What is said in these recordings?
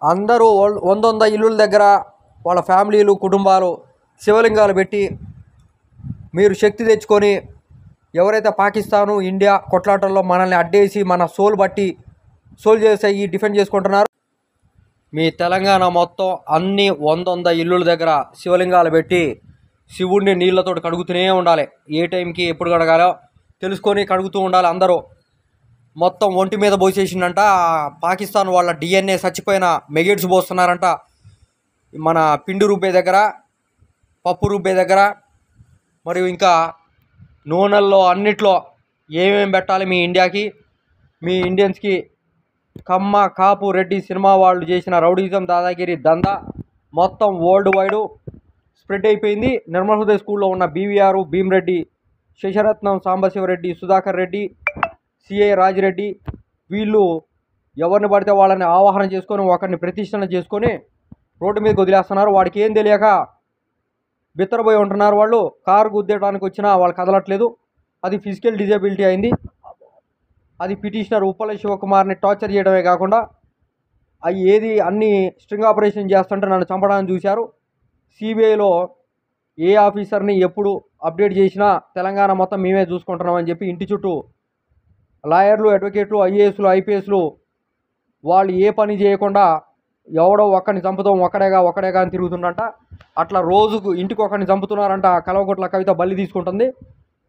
అందరూ వంద ఇల్లుల దగ్గర వాళ్ళ ఫ్యామిలీలు కుటుంబాలు శివలింగాలు పెట్టి మీరు శక్తి తెచ్చుకొని ఎవరైతే పాకిస్తాను ఇండియా కొట్లాటల్లో మనల్ని అడ్డేసి మన సోల్జర్స్ అయ్యి డిఫెండ్ చేసుకుంటున్నారు, మీ తెలంగాణ మొత్తం అన్ని వంద ఇల్లుల దగ్గర శివలింగాలు పెట్టి శివుడిని నీళ్ళతో కడుగుతూనే ఉండాలి. ఏ టైంకి ఎప్పుడు కడగాలో తెలుసుకొని కడుగుతూ ఉండాలి. అందరూ మొత్తం ఒంటి మీద పోసేసిందంట. పాకిస్తాన్ వాళ్ళ DNA చచ్చిపోయిన మెగెట్స్ పోస్తున్నారంట మన పిండి రుబ్బే దగ్గర, పప్పు రుబ్బే దగ్గర, మరియు ఇంకా నూనెల్లో అన్నిట్లో ఏమేమి పెట్టాలి మీ ఇండియాకి, మీ ఇండియన్స్కి. కమ్మ కాపు రెడ్డి సినిమా వాళ్ళు చేసిన రౌడీజం దాదాగిరి దందా మొత్తం వరల్డ్ వైడ్ స్ప్రెడ్ అయిపోయింది. నిర్మల్ హృదయ స్కూల్లో ఉన్న BVR, భీమరెడ్డి, శశరత్నం, సాంబశివరెడ్డి, సుధాకర్ రెడ్డి, CI రాజిరెడ్డి వీళ్ళు ఎవరిని పడితే వాళ్ళని ఆవాహన చేసుకొని ఒకరిని ప్రతిష్టన చేసుకొని రోడ్డు మీదకి వదిలేస్తున్నారు. వాడికి ఏం తెలియక బిత్తరపోయి ఉంటున్నారు. వాళ్ళు కారు గుద్దేయడానికి వచ్చినా వాళ్ళు కదలట్లేదు. అది ఫిజికల్ డిజేబిలిటీ అయింది. అది పిటిషనర్ ఉప్పల శివకుమార్ని టార్చర్ చేయడమే కాకుండా అన్ని స్ట్రింగ్ ఆపరేషన్ చేస్తుంటే నన్ను చంపడానికి చూశారు. CBIలో ఏ ఆఫీసర్ని ఎప్పుడు అప్డేట్ చేసినా తెలంగాణ మొత్తం మేమే చూసుకుంటున్నామని చెప్పి ఇంటి చుట్టూ లాయర్లు, అడ్వకేట్లు, IASలు, IPSలు వాళ్ళు ఏ పని చేయకుండా ఎవడో ఒక్కడిని చంపుతాం ఒక్కడేగా అని తిరుగుతుందంట. అట్లా రోజుకు ఇంటికి ఒకరిని చంపుతున్నారంట. కల్వకుట్ల కవిత బలి తీసుకుంటుంది.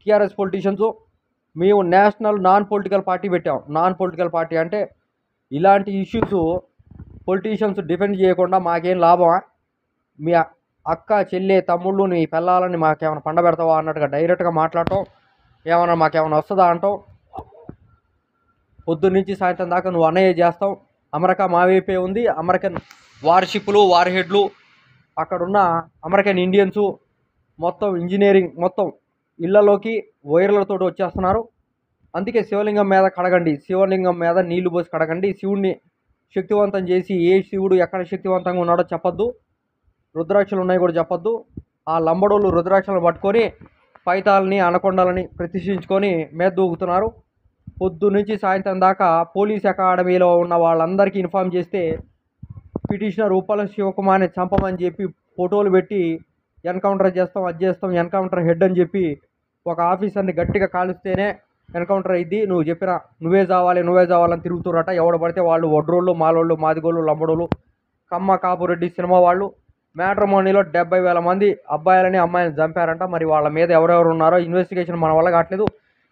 TRS పొలిటీషియన్స్ మేము నేషనల్ నాన్ పొలిటికల్ పార్టీ పెట్టాం. నాన్ పొలిటికల్ పార్టీ అంటే ఇలాంటి ఇష్యూస్ పొలిటీషియన్స్ డిఫెండ్ చేయకుండా మాకేం లాభమా, మీ అక్క చెల్లె తమ్ముళ్ళు నీ పిల్లలని మాకేమైనా పండబెడతావా అన్నట్టుగా డైరెక్ట్గా మాట్లాడటం, మాకేమైనా వస్తుందా అంటాం. పొద్దున్నుంచి సాయంత్రం దాకా నువ్వు అన్నయ్య చేస్తావు. అమెరికా మా వైపే ఉంది. అమెరికన్ వార్షిప్లు, వార్ హెడ్లు, అక్కడున్న అమెరికన్ ఇండియన్స్ మొత్తం ఇంజనీరింగ్ మొత్తం ఇళ్లలోకి వైర్లతో వచ్చేస్తున్నారు. అందుకే శివలింగం మీద కడగండి, శివలింగం మీద నీళ్లు పోసి కడగండి. శివుడిని శక్తివంతం చేసి ఏ శివుడు ఎక్కడ శక్తివంతంగా ఉన్నాడో చెప్పొద్దు. రుద్రాక్షలు ఉన్నాయి కూడా చెప్పొద్దు. ఆ లంబడోళ్ళు రుద్రాక్షలను పట్టుకొని పైతాలని, అనకొండలని ప్రతిష్ఠించుకొని మీద దూకుతున్నారు. పొద్దున్నుంచి సాయంత్రం దాకా పోలీస్ అకాడమీలో ఉన్న వాళ్ళందరికీ ఇన్ఫామ్ చేస్తే పిటిషనర్ ఉప్పల శివకుమార్ని చంపమని చెప్పి ఫోటోలు పెట్టి ఎన్కౌంటర్ చేస్తాం, అది చేస్తాం, ఎన్కౌంటర్ హెడ్ అని చెప్పి ఒక ఆఫీసర్ని గట్టిగా కాలుస్తేనే ఎన్కౌంటర్ అయింది. నువ్వే చావాలని తిరుగుతురట. ఎవడు పడితే వాళ్ళు వడ్రోళ్ళు, మాలోళ్ళు, మాదిగోళ్ళు, లంబడోళ్ళు, కమ్మ కాపు రెడ్డి సినిమా వాళ్ళు మ్యాట్రిమోనీలో 70,000 మంది అబ్బాయిలని అమ్మాయిని చంపారంట. మరి వాళ్ళ మీద ఎవరెవరు ఉన్నారో ఇన్వెస్టిగేషన్ మన వల్ల కావట్లేదు.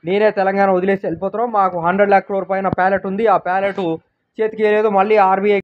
నేనే తెలంగాణ వదిలేసి వెళ్ళిపోతున్నాం. మాకు 100 lakh crore పైన ప్యాలెట్ ఉంది. ఆ ప్యాలెట్ చేతికి లేదు. మళ్ళీ RBI